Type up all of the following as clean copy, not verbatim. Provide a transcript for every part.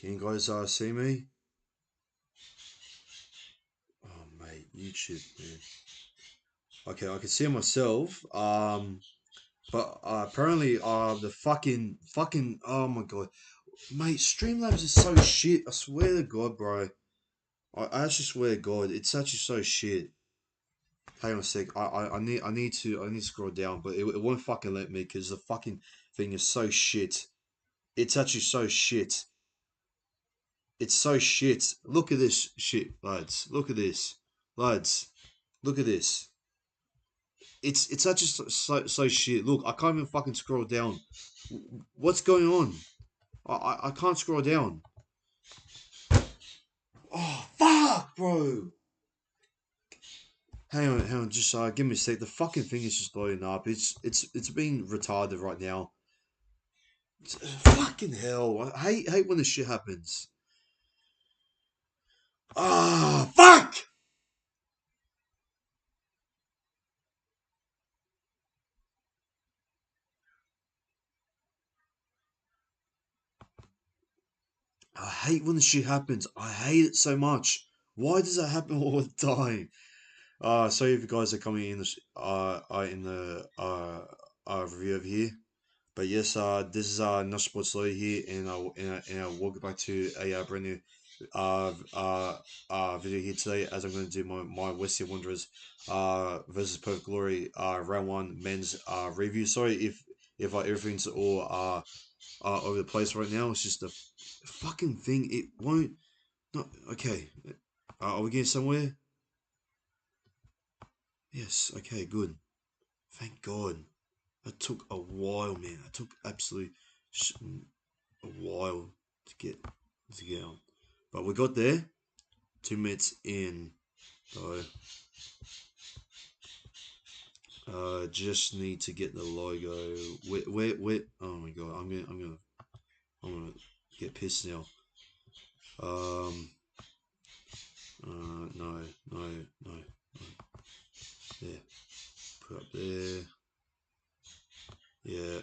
Can you guys see me? Oh mate, YouTube, man. Okay, I can see myself. But apparently the fucking oh my god. Mate, Streamlabs is so shit. I swear to God, bro. I actually swear to God, it's actually so shit. Hang on a sec. I need to scroll down, but it won't fucking let me because the fucking thing is so shit. It's actually so shit. It's so shit. Look at this shit, lads. Look at this, lads. Look at this. It's actually so shit. Look, I can't even fucking scroll down. What's going on? I can't scroll down. Oh fuck, bro. Hang on, just give me a sec. The fucking thing is just blowing up. It's being retarded right now. Fucking hell! I hate when this shit happens. Ah, fuck! I hate when this shit happens. I hate it so much. Why does that happen all the time? Sorry if you guys are coming in the review over here. But yes, this is Not Sports Lawyer here, and welcome back to a brand new video here today. As I'm going to do my Western Wanderers versus Perth Glory round one men's review. Sorry if everything's all over the place right now. It's just the fucking thing. It won't. Not okay. Are we getting somewhere? Yes. Okay. Good. Thank God. It took a while, man. It took absolutely a while to get on, but we got there. 2 minutes in, though. Just need to get the logo. Where? Oh my god, I'm gonna get pissed now. Um. No, no, no, no. There. Put up there. Yeah.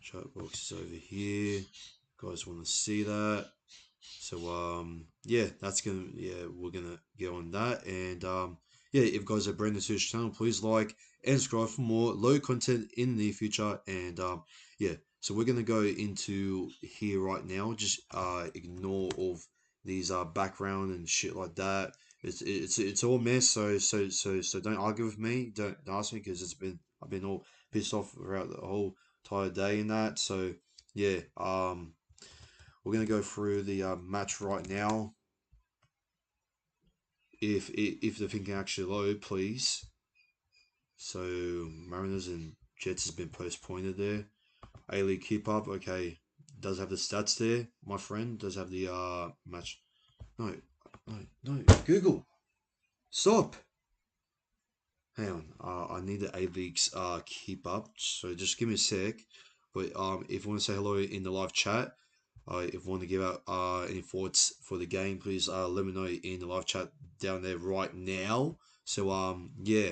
Chat box is over here. Guys want to see that? So yeah, we're gonna get on that, and yeah, if you guys are brand new to this channel, please like and subscribe for more low content in the future. And yeah, so we're gonna go into here right now. Just ignore all of these background and shit like that. It's all mess. So don't argue with me. Don't ask me because I've been all pissed off throughout the whole entire day in that. So yeah, we're going to go through the match right now. If the thing can actually load, please. So Mariners and Jets has been postponed there. A-League keep up. Okay, does have the stats there. My friend does have the match. No, no. Google, stop. Hang on. I need the A-League's keep up. So just give me a sec. But if you want to say hello in the live chat, if you want to give out any thoughts for the game, please let me know in the live chat down there right now. So yeah,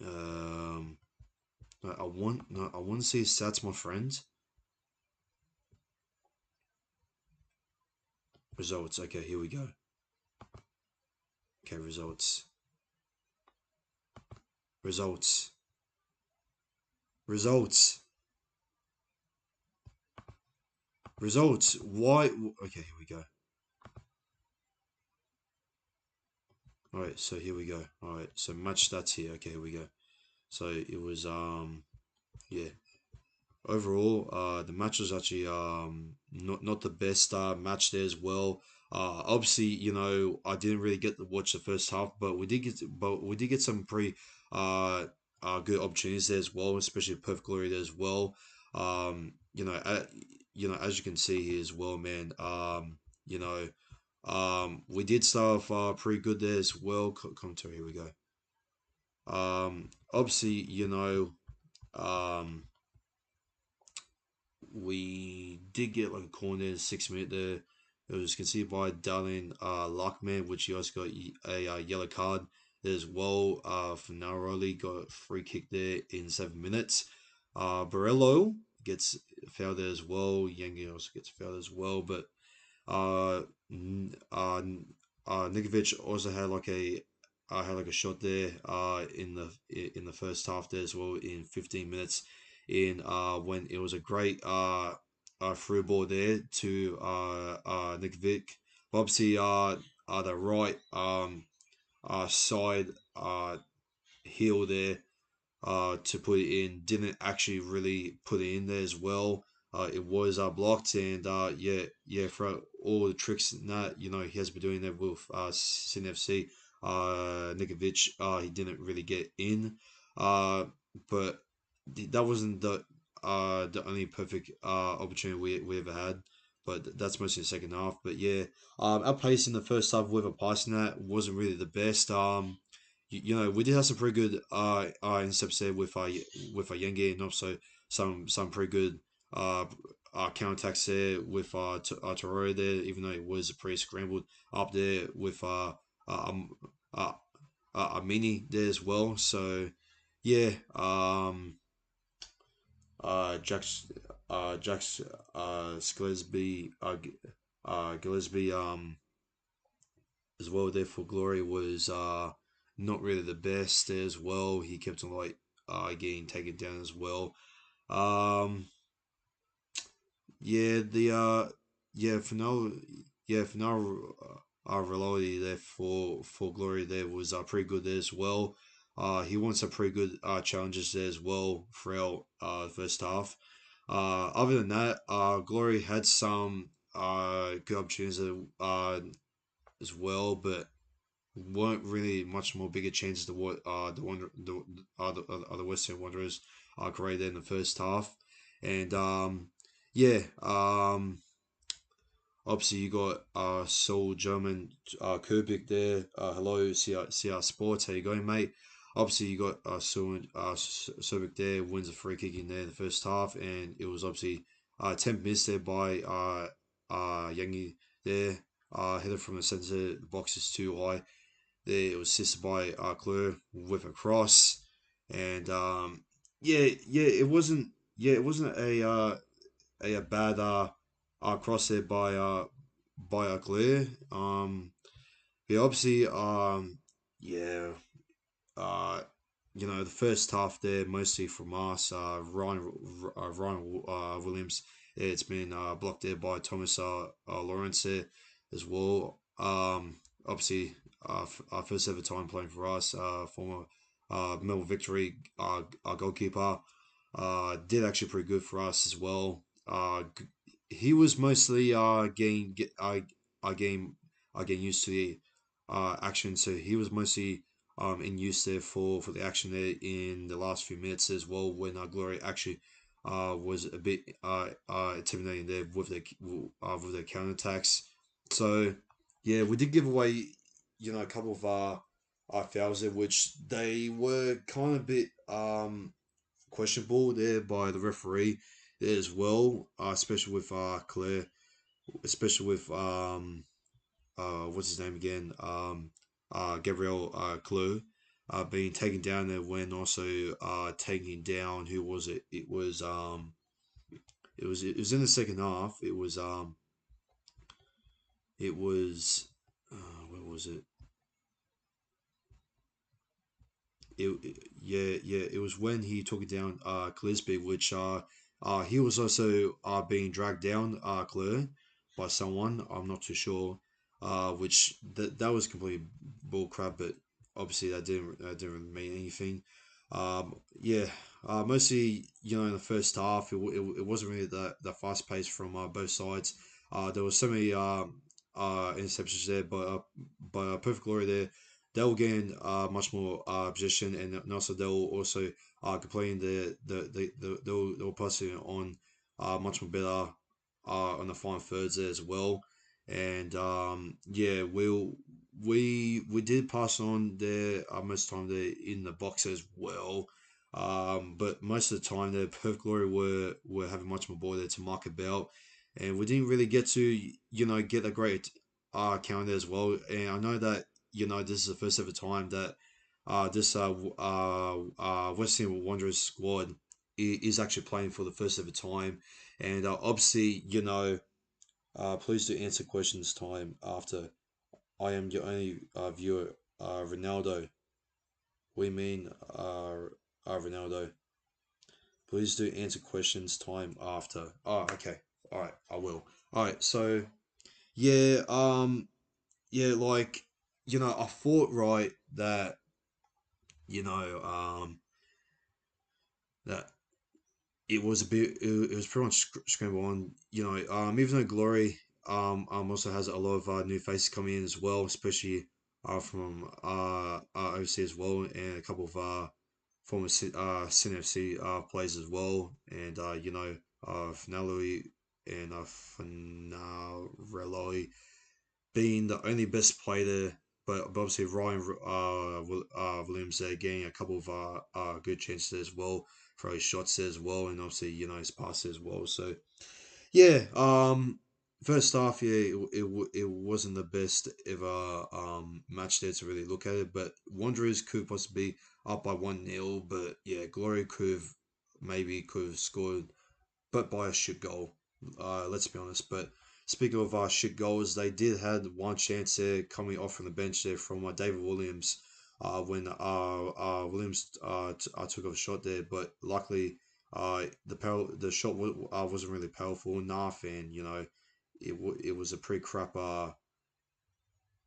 um, I want to see stats, my friends. Results. Okay, here we go. Okay, results. Results. Results. Results. Why? Okay, here we go. All right, so here we go. All right, so match stats here. Okay, here we go. So it was yeah. Overall, the match was actually not the best match there as well. Obviously, I didn't really get to watch the first half, but we did get some pretty good opportunities there as well, especially Perth Glory there as well. As you can see here as well, man. We did start off pretty good there as well. Commentary, here we go. Obviously, um we did get like a corner in the 6 minute there. It was conceded by Darlene Lockman, which he also got a yellow card there as well. For Naroli got a free kick there in 7 minutes. Barello gets fouled there as well. Yengi also gets fouled as well. But uh, Nikovic also had like a shot there in the first half there as well in 15 minutes in when it was a great through ball there to Nikovic. Obviously the right side heel there to put it in. Didn't actually really put it in there as well. It was blocked, and yeah, for all the tricks and that, he has been doing that with Sin FC. Nikovic, he didn't really get in, uh, but that wasn't the only perfect opportunity we ever had. But that's mostly the second half. But yeah, our pace in the first half with a passing that wasn't really the best. We did have some pretty good intercepts there with Yenge, and also some pretty good uh, counterattacks there with Tororo there, even though it was pretty scrambled up there with um uh, Mini there as well. So yeah, Jax Jax Gillespie as well there for Glory was not really the best there as well. He kept on like getting taken down as well. Um, yeah, the for now Reality there for Glory there was pretty good there as well. He won some pretty good challenges there as well throughout the first half. Other than that, Glory had some good opportunities as well, but weren't really much more bigger chances to what the Western Wanderers created in the first half, and yeah, obviously you got Seoul German Kubik there. Hello, CR Sports. How you going, mate? Obviously you got Seoul Sobik there wins a free kick in there in the first half, and it was obviously 10 missed there by Yangi there. Headed from the centre, the box is too high there. It was assisted by Clue with a cross, and it wasn't a bad cross there by Clue. Yeah, obviously yeah uh, the first half there mostly from us. Ryan Williams, it's been blocked there by Thomas Lawrence there as well. Obviously, our first ever time playing for us, former Melbourne Victory goalkeeper, did actually pretty good for us as well. He was mostly getting used to the action, so he was mostly in use there for the action there in the last few minutes as well when Glory actually was a bit intimidating there with their counterattacks. So yeah, we did give away a couple of fouls there, which they were kind of a bit questionable there by the referee there as well, especially with Claire, especially with what's his name again? Gabriel Clue, being taken down there when also taking down who was it? It was in the second half. It was where was it? Yeah, it was when he took it down Clisby, which he was also being dragged down Claire by someone. I'm not too sure. Which that was completely bull crap, but obviously that didn't really mean anything. Yeah, mostly in the first half it wasn't really the fast pace from both sides. There was so many interceptions there, but Perfect Glory there they'll gain much more position, and also they'll also completing they'll passing on much more better on the final thirds there as well. And yeah, we did pass on there most of the time there in the box as well. But most of the time the Perth Glory were having much more ball there to mark about, and we didn't really get to get a great counter as well. And I know that this is the first ever time that this West Ham Wanderers squad is actually playing for the first ever time, and obviously, please do answer questions time after. I am your only viewer, Ronaldo. We mean Ronaldo. Please do answer questions time after. Oh, okay. All right, I will. All right, so yeah, yeah, like I thought right that you know, that it was a bit, it was pretty much scramble on. Even though Glory also has a lot of new faces coming in as well, especially from overseas as well, and a couple of former CNFC players as well, and Finale and Finarelli being the only best player there, but obviously Ryan Williams there getting a couple of good chances as well for his shots there as well, and obviously his passes as well. So yeah, first half, yeah, it wasn't the best ever match there to really look at it, but Wanderers could possibly be up by 1-0, but yeah, Glory could have scored, but by a shit goal. Let's be honest. But speaking of shit goals, they did had one chance there coming off from the bench there from David Williams. When Williams took off a shot there, but luckily the shot wasn't really powerful enough, and it was a pretty crap.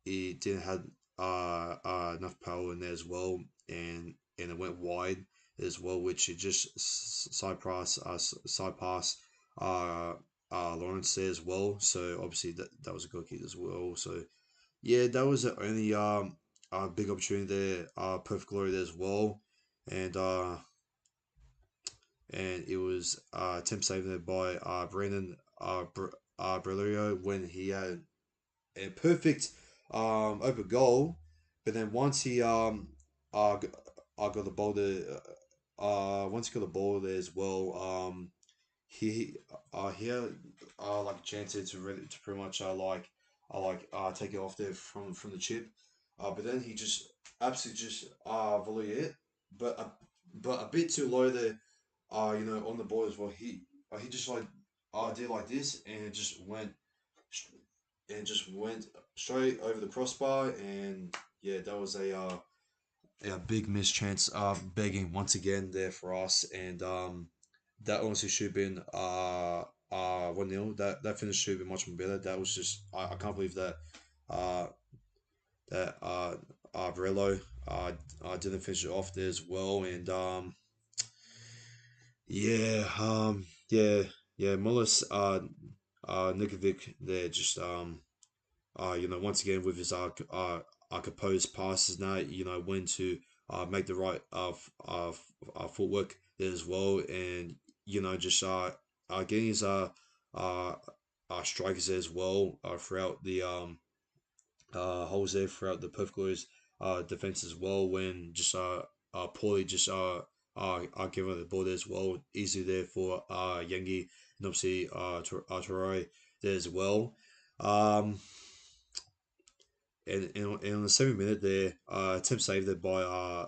It didn't have enough power in there as well, and it went wide as well, which it just side pass uh, Lawrence there as well. So obviously that was a good kick as well. So yeah, that was the only big opportunity there. Perfect glory there as well, and it was attempt saved there by Brandon Brelerio when he had a perfect open goal, but then once he got the ball there, once he got the ball there as well, he he had like a chance to really to pretty much take it off there from the chip, but then he just absolutely just volley it, but a bit too low there, on the ball as well. He just like did like this and it just went straight over the crossbar, and yeah, that was a big missed chance begging once again there for us, and that honestly should have been 1-0. That finish should have been much more better. That was just I can't believe that uh that Varelo didn't finish it off there as well, and yeah, yeah, Mullis Nikovic there just once again with his composed passes now, when to make the right footwork there as well, and just getting his uh, strikers there as well throughout the holes there throughout the Perth Glory's defense as well, when just poorly just giving the ball there as well, easy there for Yengi, and obviously Toroi there as well. Um, and on the 7th minute there, attempt saved there by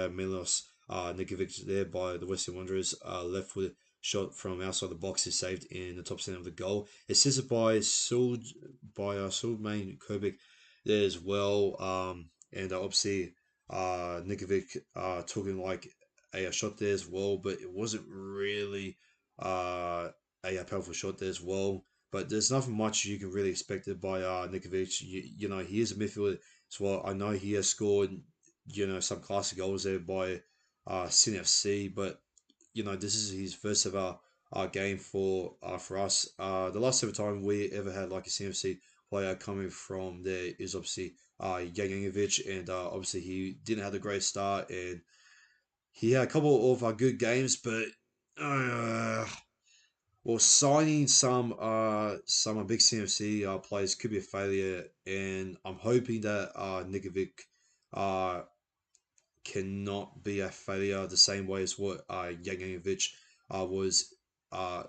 Milos Nikovic there by the Western Wanderers. Left foot shot from outside the box is saved in the top center of the goal. Assisted by Suldmain Kobik there as well. And obviously Nikovic took in like a shot there as well, but it wasn't really a powerful shot there as well. But there's nothing much you can really expect it by Nikovic. He is a midfielder as well. I know he has scored, some classic goals there by CNFC, but this is his first ever game for us. The last ever time we ever had like a CNFC player coming from there is obviously Jankovic, and obviously he didn't have a great start, and he had a couple of good games, but uh, well, signing some big CMC players could be a failure, and I'm hoping that Nikovic uh cannot be a failure the same way as what Jaganovic was uh,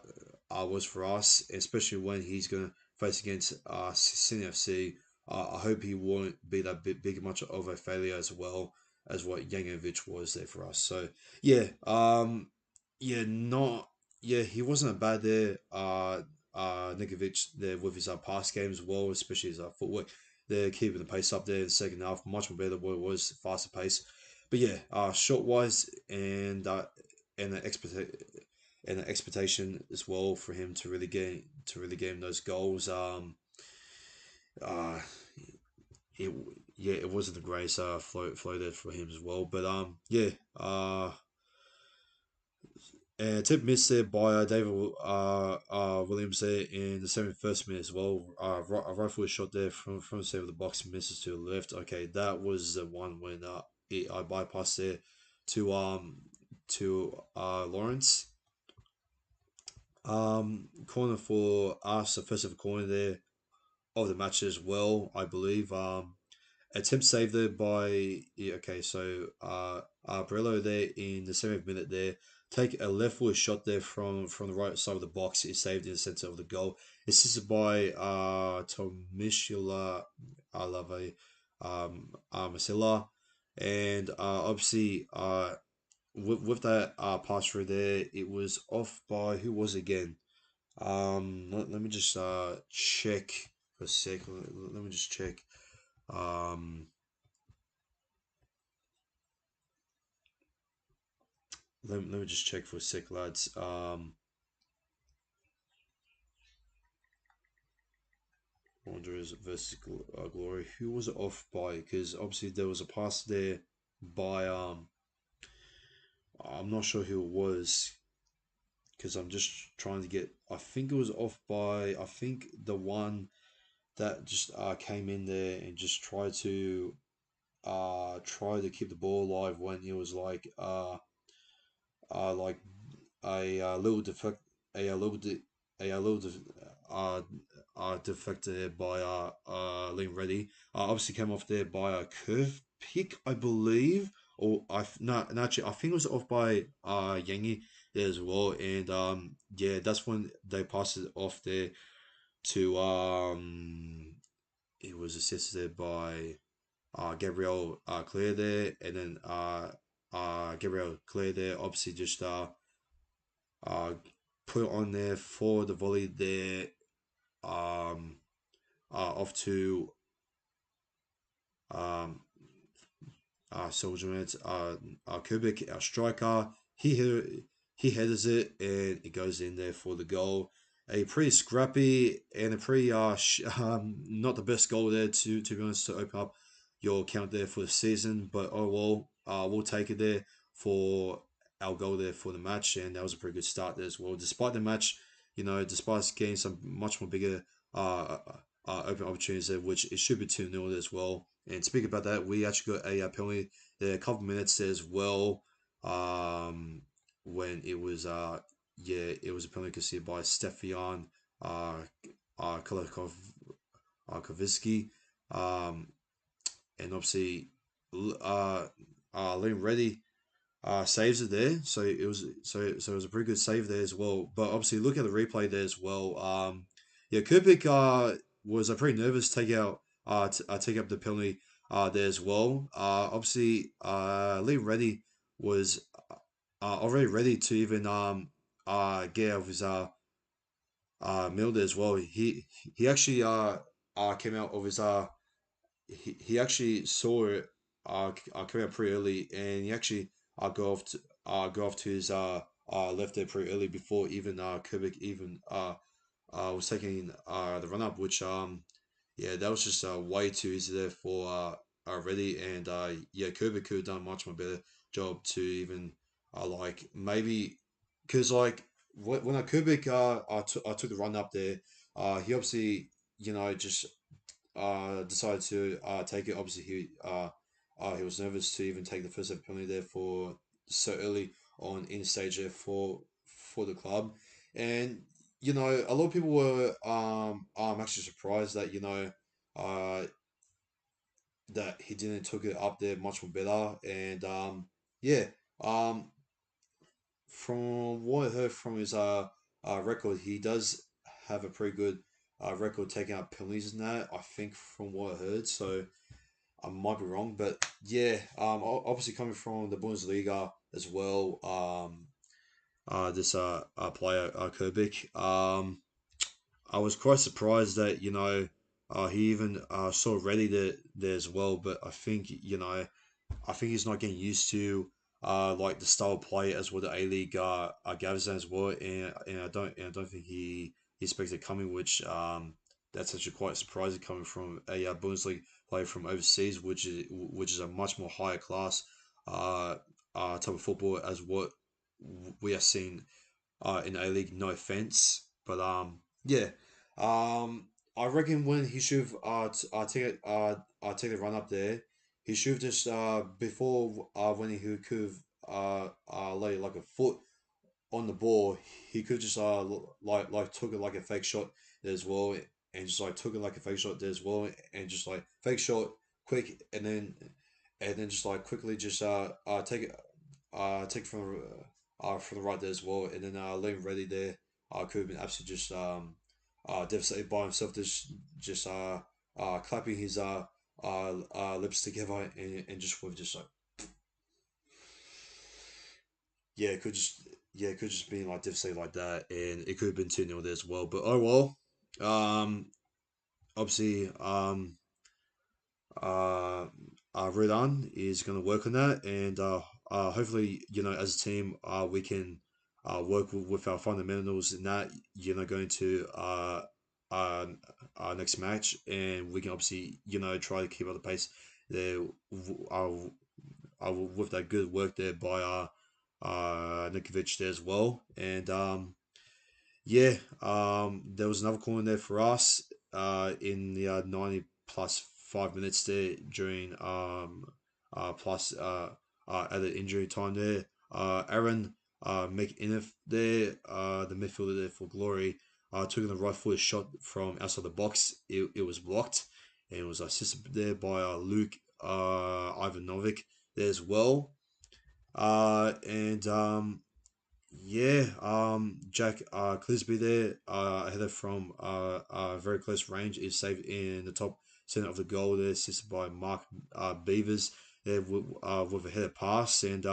was for us, especially when he's going to face against CNFC. I hope he won't be that big much of a failure as well as what Jaganovic was there for us. So yeah, yeah, not yeah, he wasn't bad there. Nikovic there with his pass game as well, especially his footwork. They're keeping the pace up there in the second half, much more better than what it was, faster pace. But yeah, shot wise and the and the expectation as well for him to really get him those goals. Uh, it yeah, it wasn't the greatest flow there for him as well. But yeah, and tip missed there by David Williams there in the 71st minute as well. A rifle shot there from the side of the box misses to the left. Okay, that was the one when I bypassed there to Lawrence. Corner for us, the first ever corner there of the match as well, I believe. Attempt saved there by yeah, okay, so Barello there in the 7th minute there take a left foot shot there from the right side of the box. Is saved in the center of the goal. Assisted by Tomishula Alave Masila, and obviously with that pass through there, it was off by who was it again? Let me just check for a second. Let me just check. Um, let me just check for a sec, lads. Wanderers versus Glory. Who was it off by? Because obviously there was a pass there by I'm not sure who it was because I'm just trying to get. I think it was off by. I think the one that just came in there and just tried to keep the ball alive when it was like a little defect, a little a little uh defected by Liam Reddy. Obviously came off there by a curve pick, I believe, or no, actually I think it was off by Yangi there as well, and yeah, that's when they passed it off there to it was assisted by Gabriel Claire there, and then Gabriel Claire there obviously just uh, put on there for the volley there um, off to um, Soldier Kubik, our striker. He headers it and it goes in there for the goal. A pretty scrappy and a pretty not the best goal there to be honest to open up your count there for the season, but oh well, we'll take it there for our goal there for the match, and that was a pretty good start there as well. Despite the match, despite us getting some much more bigger open opportunities there, which it should be 2-0 as well. And speaking about that, we actually got a penalty there, a couple minutes there as well. Um, when it was yeah, it was a penalty conceded by Stefian uh Kolakov Koviski. Um, and obviously Liam Reddy saves it there. So it was a pretty good save there as well. But obviously look at the replay there as well. Yeah, Kupik was pretty nervous to take up the penalty there as well. Obviously Lee Reddy was already ready to even get out of his mill there as well. He actually came out of his he actually saw it come out pretty early, and he actually go off to his left there pretty early before even Kubik even was taking the run up, which yeah, that was just way too easy there for Reddy, and yeah, Kubik could have done much more better job to even like maybe because like when Kubik I took the run up there, he obviously just decided to take it. Obviously, he was nervous to even take the first ever penalty there for so early on in the stage there for the club, and a lot of people were actually surprised that uh that he didn't took it up there much more better, and yeah um from what I heard from his record, he does have a pretty good record taking out penalties in that. I think from what I heard, so I might be wrong, but yeah, obviously coming from the Bundesliga as well, this player Kubic. I was quite surprised that he even saw ready there as well. But I think I think he's not getting used to like the style of play as well the A League gathers as well, and I don't think he expects it coming, which that's actually quite surprising coming from a Bundesliga player from overseas, which is a much more higher class uh, type of football as what we are seeing in A League. No offense, but yeah, I reckon when he should take the run up there, he should have just before when he could have laid like a foot on the ball, he could just like took it like a fake shot there as well, and just like took it like a fake shot there as well, and just like fake shot quick, and then just like quickly just take from the right there as well, and then Liam Reddy there could have been absolutely just devastated by himself, just clapping his lips together, and just with just like yeah, it could just yeah, it could just be like devastated like that, and it could have been 2-0 there as well. But oh well. Obviously, uh, Redan is going to work on that, and hopefully, as a team, we can work with our fundamentals in that, going to our next match, and we can obviously, try to keep up the pace there with that good work there by Nikovic there as well, and yeah, there was another corner there for us in the 90 plus 5 minutes there during plus added injury time there. Aaron McInnes there, the midfielder there for Glory, took in the right footed shot from outside the box. It was blocked and it was assisted there by Luke Ivanovic there as well. And yeah, Jack Clisby there, a header from very close range is saved in the top center of the goal there, assisted by Mark Beavers there with a header pass. And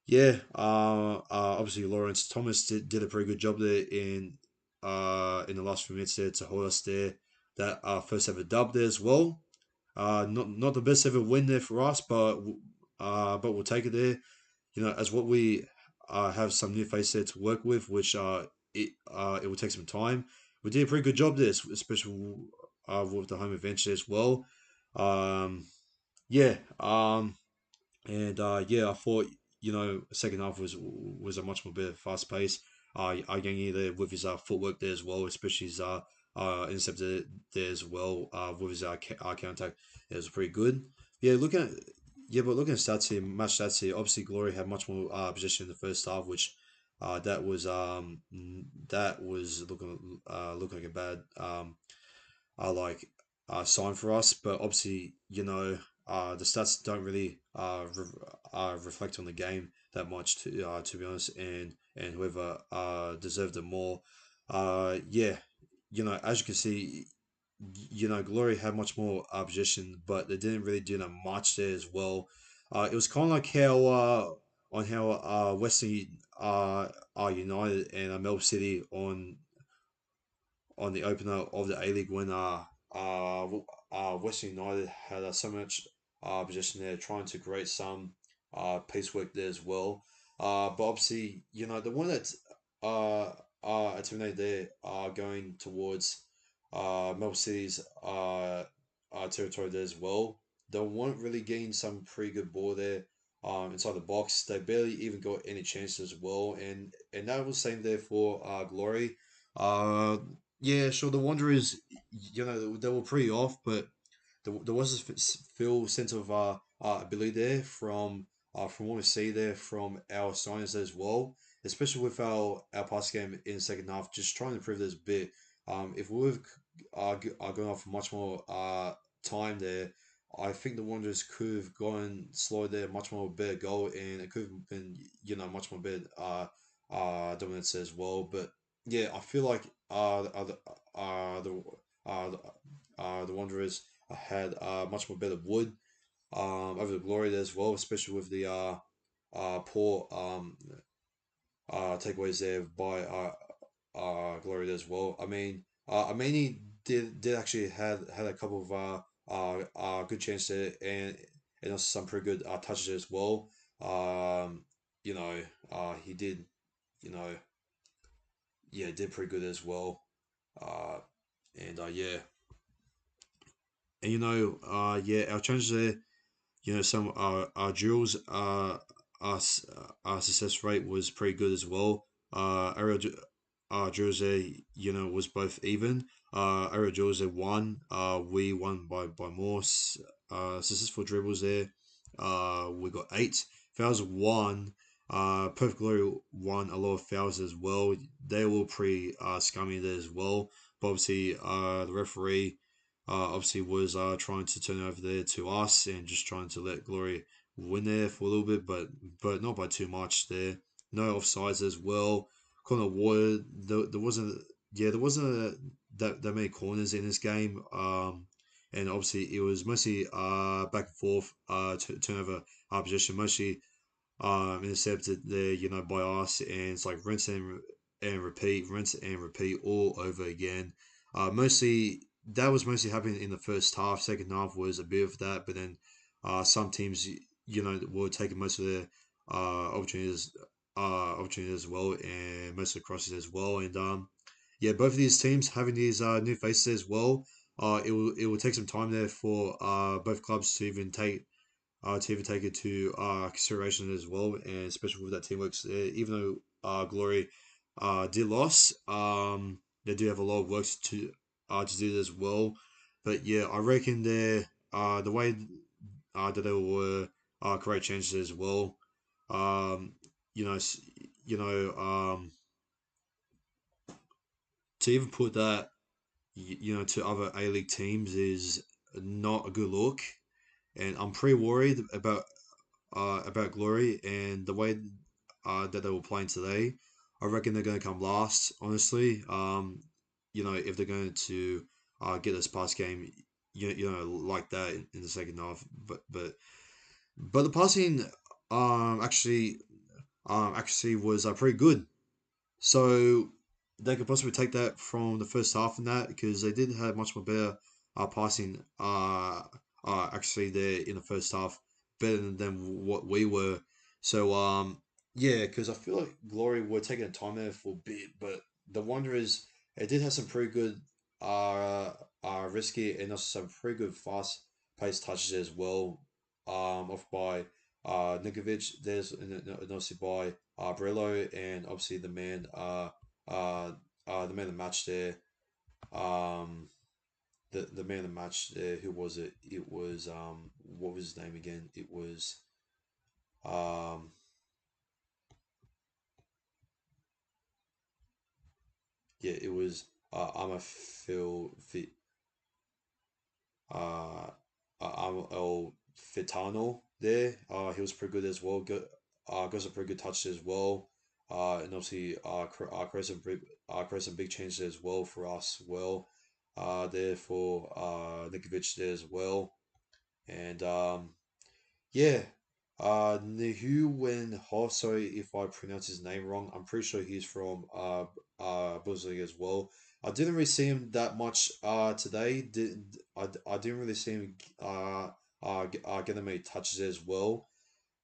yeah, obviously Lawrence Thomas did a pretty good job there in the last few minutes there to hold us there. That first ever dub there as well. Not the best ever win there for us, but we'll take it there, as what we have some new faces there to work with, which it will take some time. We did a pretty good job there, especially with the home adventure as well. Um, yeah, and yeah, I thought second half was a much more better, fast pace. Yangi there with his footwork there as well, especially his interceptor there as well with his counter attack. It was pretty good. Yeah, looking at but looking at stats here, match stats here. Obviously, Glory had much more possession in the first half, which that was looking like a bad like sign for us. But obviously, the stats don't really reflect on the game that much, to be honest. And whoever deserved it more, yeah, as you can see, Glory had much more opposition, but they didn't really do that much there as well. It was kind of like how on how Western are United and Melbourne City on the opener of the A League when Western United had so much possession there, trying to create some piecework there as well. But obviously, the one that terminated there going towards Melbourne City's territory there as well. They weren't really getting some pretty good ball there inside the box. They barely even got any chances as well, and that was same there for Glory. Uh, yeah, sure. The Wanderers, they were pretty off, but there was a feel sense of ability there from what we see there from our signings as well, especially with our pass game in the second half, just trying to improve this bit. If we've gone off much more time there, I think the Wanderers could have gone slow there, much more better goal, and it could have been much more better dominance as well. But yeah, I feel like the uh, the Wanderers had much more better wood over the Glory there as well, especially with the poor takeaways there by Glory as well. I mean, Amini did actually had a couple of good chances there, and also some pretty good touches as well. Um, you know, he did, you know, yeah, did pretty good as well. Uh, and yeah, and yeah, our chances there. Some drills our success rate was pretty good as well. Aerial drills there, was both even. Aerial drills there won. We won by more. Successful dribbles there. We got 8 fouls. One. Perth Glory won a lot of fouls as well. They were pretty scummy there as well. But obviously, the referee obviously was trying to turn over there to us and just trying to let Glory win there for a little bit, but not by too much there. No offsides as well. Corner water. There wasn't. Yeah, there wasn't that many corners in this game. And obviously it was mostly back and forth turnover position, mostly intercepted there, by us, and it's like rinse and repeat all over again. Mostly that was mostly happening in the first half. Second half was a bit of that, but then some teams, were taking most of their opportunities, opportunities as well, and most of the crosses as well. And yeah, both of these teams having these new faces as well. It will take some time there for both clubs to even take it to consideration as well, and especially with that teamwork. Even though Glory did loss, they do have a lot of work to do as well. But yeah, I reckon the way that they were great changes as well. Um, you know, s- you know, to even put that to other A League teams is not a good look, and I'm pretty worried about Glory and the way that they were playing today. I reckon they're going to come last, honestly. If they're going to get this past game, like that in the second half. But the passing actually actually was pretty good. So they could possibly take that from the first half in that because they did have much more better passing actually there in the first half, better than what we were. So yeah, because I feel like Glory were taking a time there for a bit, but the wonder is it did have some pretty good risky and also some pretty good fast paced touches as well. Off by Nikovic, there's and obviously by Brillo, and obviously the man of the match there. Um, the man of the match there. Who was it? It was what was his name again? It was um, yeah, it was I'm a Phil Fit uh, El Fitano there. He was pretty good as well. Got some pretty good touches as well. And obviously, create some big changes as well for us. Well, there for Nikovic there as well. And yeah, Nehu Wen Ho. Sorry if I pronounce his name wrong. I'm pretty sure he's from Bundesliga as well. I didn't really see him that much today. I didn't really see him getting many touches as well.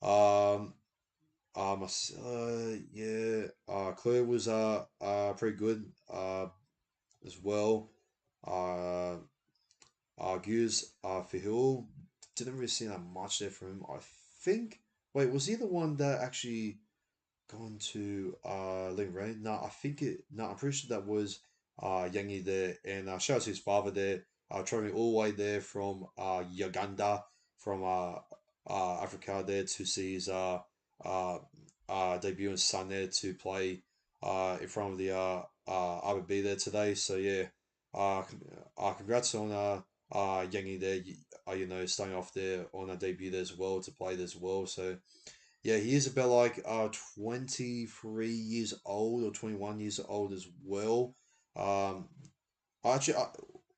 Um, yeah. Claire was pretty good as well. Uh, Argues Fihul didn't really see that much there from him. I think. Wait, was he the one that actually gone to Ling Rain? No, I think it. No, I'm pretty sure that was Yangi there, and shout out to his father there, traveling all the way there from Uganda, from Africa there to see his uh, debut and son there to play in front of the RBB there today. So yeah, congrats on Yangi there. Starting off there on a debut there as well to play there as well. So yeah, he is about like 23 years old or 21 years old as well. Um, actually,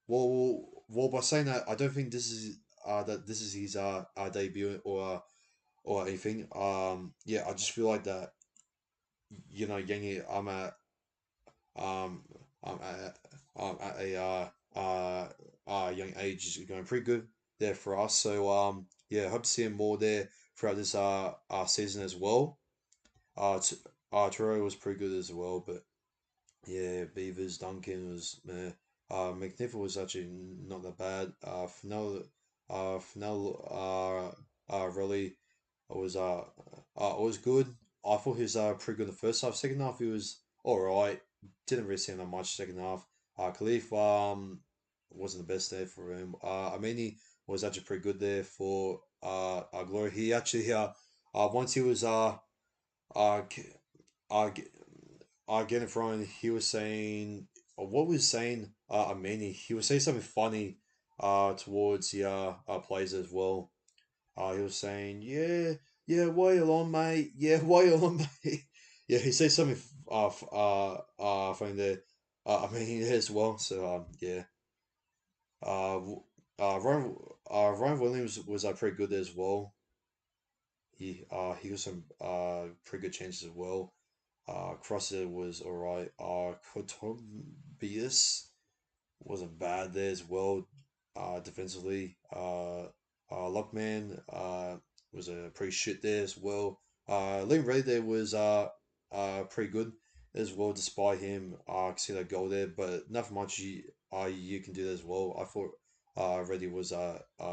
by saying that, I don't think this is his debut or anything. Yeah, I just feel like that. Yangi, um, at a young age is going pretty good there for us. So yeah, hope to see him more there throughout this season as well. Turo was pretty good as well, but yeah, Beavers, Duncan was meh. McNiff was actually not that bad. Fennell, really was good. I thought he was pretty good in the first half. Second half he was all right. Didn't really see him that much second half. Khalif wasn't the best there for him. Amini was actually pretty good there for Glory. He actually once he was uh, g- uh, g- getting thrown, he was saying what was he saying Amini. He was saying something funny towards the players as well. He was saying, "Yeah, yeah, why you on, mate? Yeah, why you on, mate?" Yeah, he said something funny there. I mean, he as well. So yeah. Ryan Ryan Williams was pretty good as well. He got some pretty good chances as well. Crosser was alright. Kotobias wasn't bad there as well. Defensively, Lockman was a pretty shit there as well. Liam Ray there was pretty good as well, despite him see that goal there, but nothing much you can do there as well. I thought Reddy was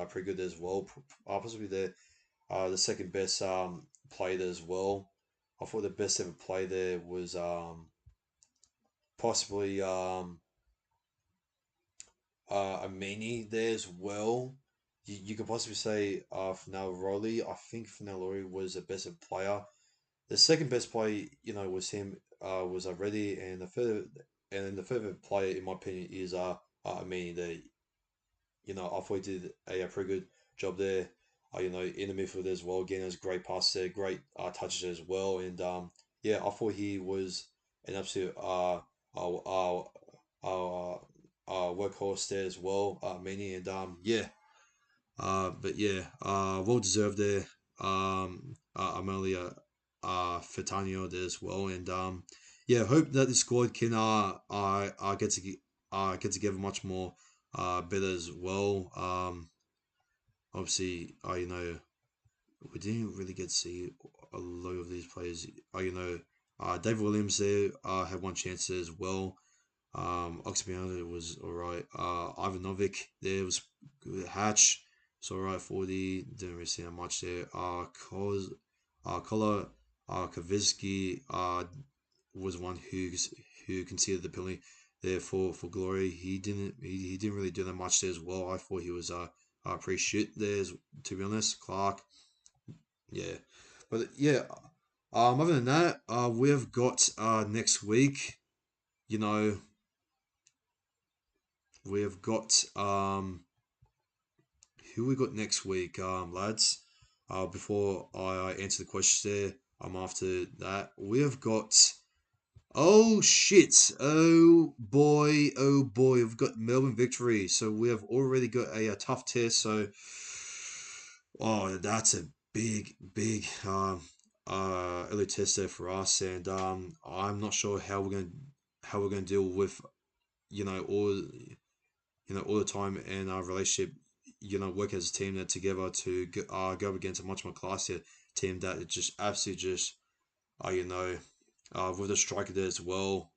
pretty good as well, possibly the second best player there as well. I thought the best ever play there was possibly a mini there as well. You could possibly say Fenel Rowley. I think Fenel Rowley was the best player. The second best player, was him. Was Reddy, and the third player, in my opinion, is Amini. There, I thought he did a pretty good job there. In the midfield as well. Again, there's great passes there, great touches as well, and yeah, I thought he was an absolute workhorse there as well, Mini, and yeah, but yeah, well deserved there. Amelia, Fatanio there as well, and yeah, hope that the squad can get together much more better as well. Obviously, we didn't really get to see a lot of these players. Dave Williams there had one chance there as well. Oxybiano was alright. Ivanovic there was good. Hatch was alright. 40. Didn't really see that much there. Kola Kavitsky was one who conceded the penalty there for Glory. He didn't really do that much there as well. I thought he was pretty shit there, to be honest. Clark, yeah, but yeah. Other than that, we've got next week. You know, we've got who we got next week, lads. Before I answer the questions there, after that we've got. Oh shit! Oh boy! We've got Melbourne Victory, so we have already got a tough test. So, oh, that's a big early test there for us, and I'm not sure how we're gonna deal with all all the time in our relationship, work as a team there together to go up against a much more classier team that is just absolutely just, you know, with a striker there as well.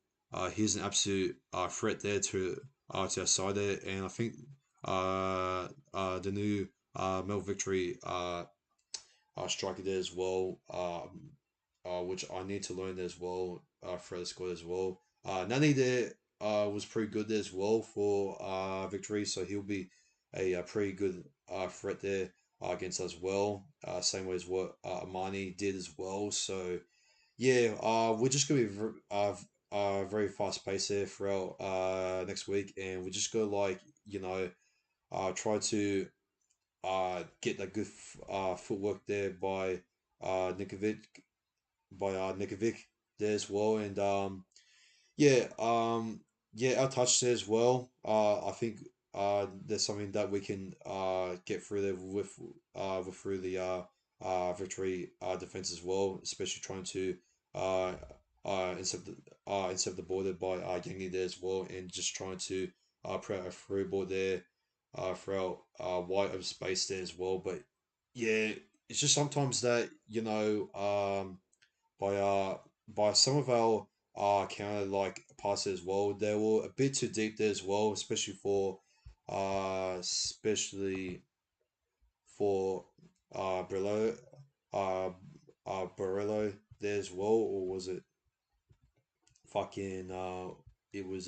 He's an absolute threat there to our side there, and I think the new Mel Victory striker there as well, which I need to learn as well for the squad as well. Nani there was pretty good there as well for Victory, so he'll be a pretty good threat there against us as well. Same way as what Amani did as well. So yeah, we're just gonna be very fast paced there throughout next week, and we just go like try to get that good footwork there by Nikovic Nikovic there as well, and yeah, yeah, our touch there as well. I think there's something that we can get through there with through the victory defense as well, especially trying to uh instead of the border by Yangi there as well, and just trying to put out a through ball there for our wide of space there as well. But yeah, it's just sometimes that by some of our counter like passes as well, they were a bit too deep there as well, especially for Brillo uh Barello there as well, or was it fucking it was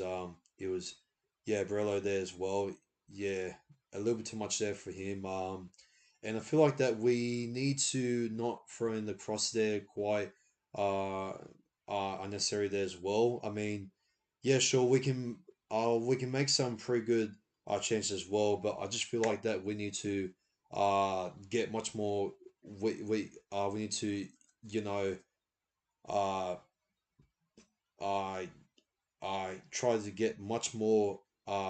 yeah, Barello there as well. Yeah, a little bit too much there for him. And I feel like that we need to not throw in the cross there quite uh unnecessary there as well. I mean, yeah, sure, we can make some pretty good changes as well, but I just feel like that we need to get much more. We need to you know uh uh I tried to get much more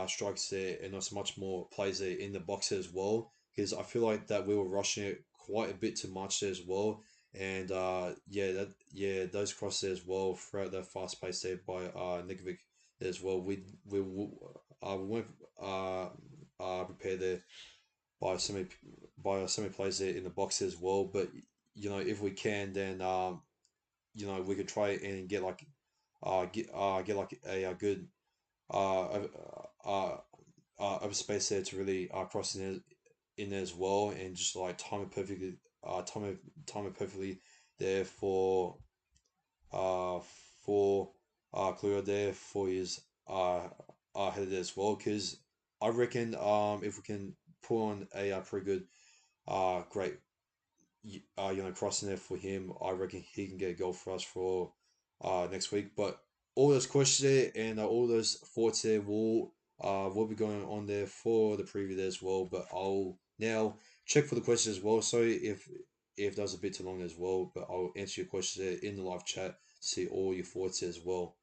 strikes there and also much more plays there in the box as well, because I feel like that we were rushing it quite a bit too much there as well. And those crosses as well throughout that fast pace there by Nikovic as well. We weren't prepared there by so many plays there in the box as well. But if we can, then we could try and get like a good uh, uh, uh, open space there to really cross in there as well, and just like time it perfectly there uh, for Cleo there for his header as well. Because I reckon if we can put on a pretty good great crossing there for him. I reckon he can get a goal for us for next week. But all those questions there and all those thoughts there will be going on there for the preview there as well. But I'll now check for the questions as well. So if that was a bit too long as well, but I'll answer your questions there in the live chat. See all your thoughts as well.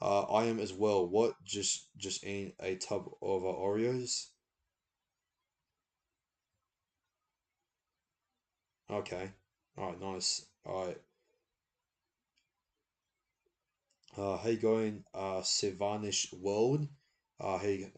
I am as well. What? Just in a tub of Oreos. Okay. All right. Nice. All right. How you going, Savanish World? How you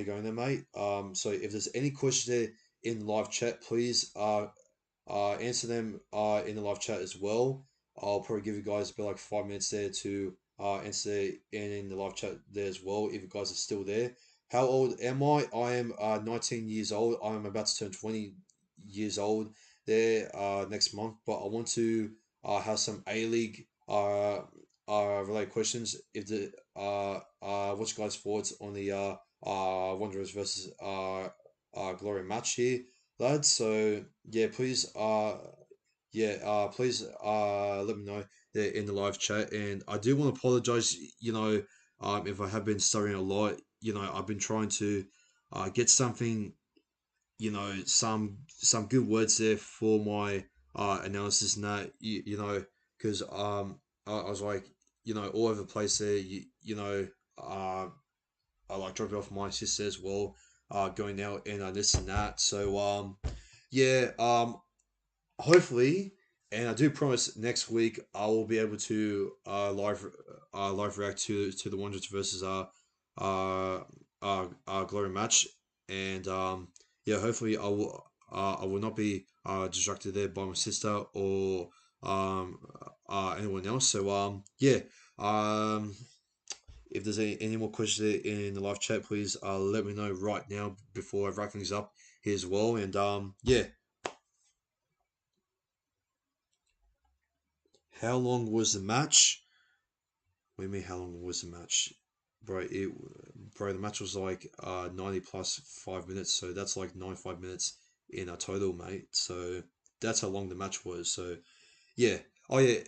going there, mate? So if there's any questions there in the live chat, please answer them in the live chat as well. I'll probably give you guys about like 5 minutes there to answer in the live chat there as well if you guys are still there. How old am I? I am 19 years old. I'm about to turn 20 years old there next month, but I want to have some A League related questions. If the what's your guys' thoughts on the Wanderers versus Glory match here, lads? So yeah, please let me know there in the live chat. And I do want to apologize, if I have been stuttering a lot. I've been trying to get something, some good words there for my analysis and that, because I was like, all over the place there. Uh, I like dropping off my sister as well, going out and this and that. So yeah, hopefully, and I do promise next week I will be able to live react to the Wanderers versus Glory match, and yeah, hopefully I will not be distracted there by my sister or um anyone else. So yeah, um if there's any more questions there in the live chat, please let me know right now before I wrap things up here as well. And yeah, how long was the match? What do you mean? How long was the match, bro? The match was like 90 plus 5 minutes, so that's like 95 minutes in a total, mate. So that's how long the match was. So yeah, oh yeah,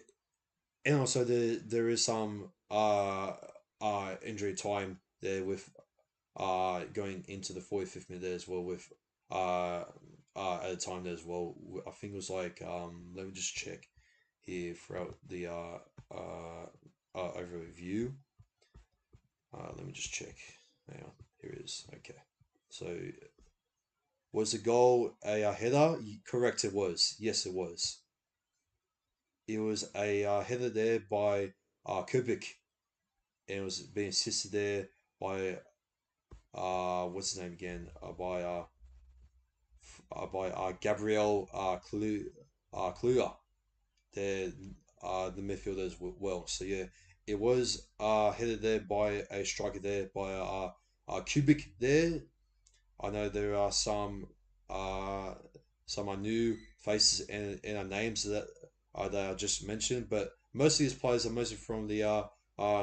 and also there is some injury time there with going into the 45th minute there as well with uh at a time there as well. I think it was like let me just check here throughout the overview. Let me just check. Hang on, here it is. Okay, so was the goal a header? Correct, it was. Yes, it was. it was a header there by Kubik, and it was being assisted there by what's his name again? By Gabriel Kluger, the the midfielder as well. So yeah, it was headed there by a striker there by Kubik there. I know there are uh, some new faces and names that I just mentioned, but most of these players are mostly from the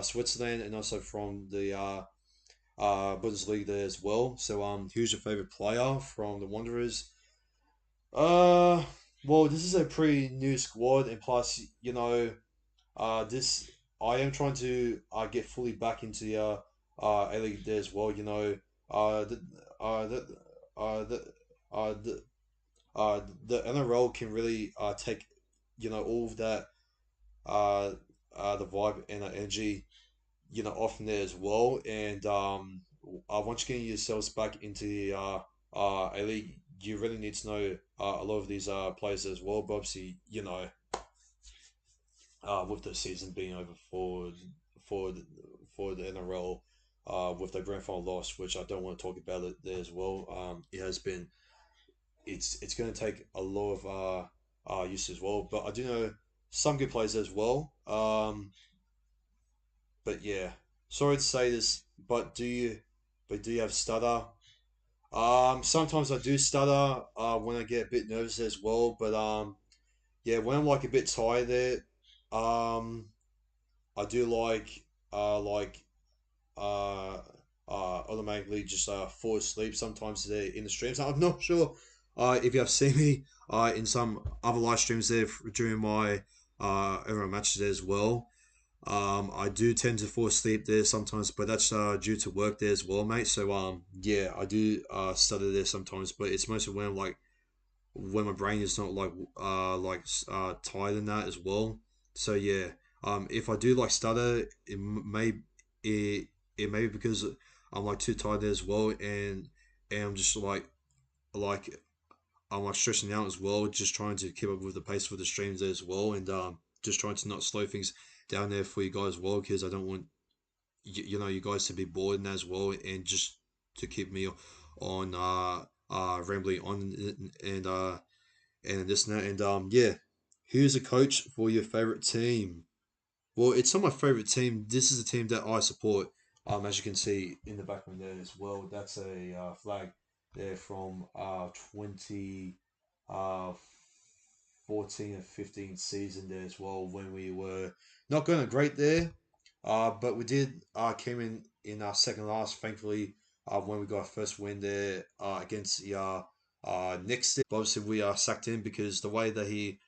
Switzerland and also from the Bundesliga there as well. So who's your favorite player from the Wanderers? Uh, well, this is a pretty new squad, and plus, this I am trying to get fully back into the A League there as well. Uh, the uh, the the uh, the the NRL can really take all of that uh the vibe and energy off from there as well, and once you get yourselves back into the A League, you really need to know a lot of these players as well. But obviously, with the season being over for the, for the NRL, with the grand final loss, which I don't want to talk about it there as well. It has been it's going to take a lot of use as well. But I do know some good players as well. But yeah, sorry to say this, but do you have stutter? Sometimes I do stutter when I get a bit nervous as well. But yeah, when I'm like a bit tired there, um, I do like uh, automatically just fall asleep sometimes there in the streams. I'm not sure if you have seen me in some other live streams there during my everyone matches there as well. I do tend to fall asleep there sometimes, but that's due to work there as well, mate. So yeah, I do stutter there sometimes, but it's mostly when I'm like when my brain is not tired in that as well. So yeah, if I do like stutter, it it may be because I'm like too tired there as well, and I'm just like I'm like stressing out as well, just trying to keep up with the pace for the streams there as well, and just trying to not slow things down there for you guys as well, because I don't want you guys to be bored in that as well, and just to keep me on rambling on and this and that, and yeah, who's a coach for your favorite team? Well, it's not my favorite team. This is a team that I support. As you can see in the background there as well, that's a flag there from 20 uh 14 and 15 season there as well, when we were not going great there. But we did came in our second last, thankfully, when we got our first win there against the next. But obviously we sacked him because the way that he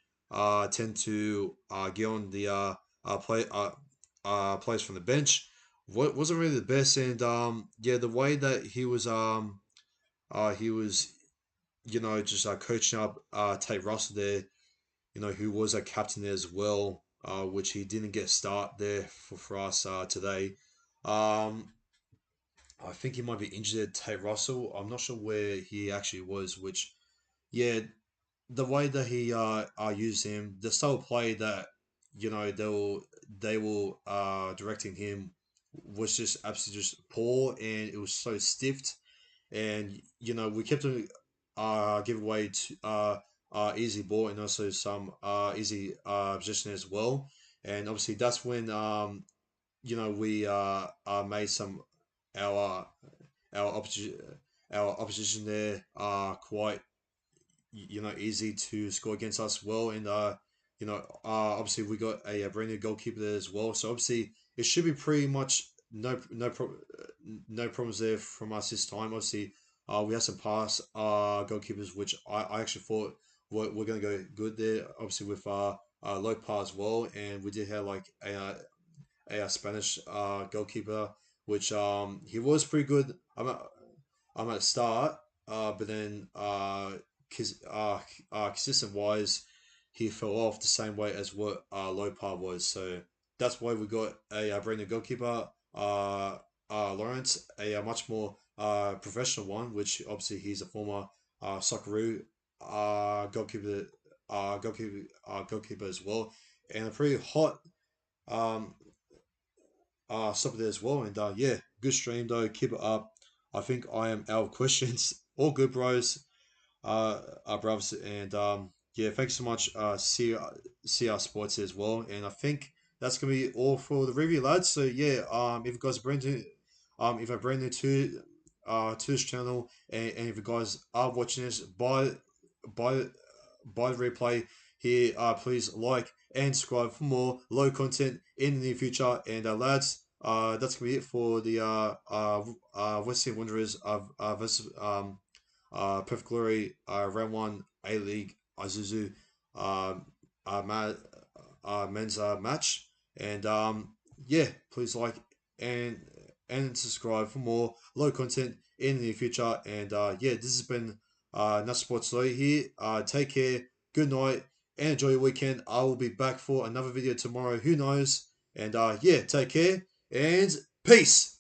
tend to get on the players from the bench wasn't really the best, and yeah, the way that he was just coaching up Tate Russell there, who was a captain there as well, which he didn't get start there for us today. Um, I think he might be injured, Tate Russell. I'm not sure where he actually was, which, yeah, the way that he used him, the style of play that, they will directing him was just absolutely just poor, and it was so stiffed, and we kept on give away to easy ball, and also some easy position as well, and obviously that's when we made some our our opposition our opposition there quite easy to score against us well, and obviously we got a brand new goalkeeper there as well, so obviously it should be pretty much no problems there from us this time. Obviously, we had some pass goalkeepers, which I actually thought were going to go good there. Obviously with Lopa as well, and we did have like a Spanish goalkeeper, which he was pretty good. I'm at the start, but then consistent wise, he fell off the same way as what Lopa was. So that's why we got a brand new goalkeeper, Lawrence, a much more professional one, which obviously he's a former Socceroo goalkeeper as well, and a pretty hot um stop there as well. And yeah, good stream though. Keep it up. I think I am out of questions. All good, bros. Brothers, and yeah, thanks so much. See our sports as well, and I think that's gonna be all for the review, lads. So yeah, if you guys are brand new, if I brand new to this channel, and if you guys are watching this by by the replay here, please like and subscribe for more low content in the near future. And lads, that's gonna be it for the Western Wanderers of versus Perth Glory, round one A League Isuzu ma- men's match. And yeah, please like and subscribe for more low content in the future. And yeah, this has been Nuts Sports Story here. Take care, good night, and enjoy your weekend. I will be back for another video tomorrow. Who knows? And yeah, take care and peace.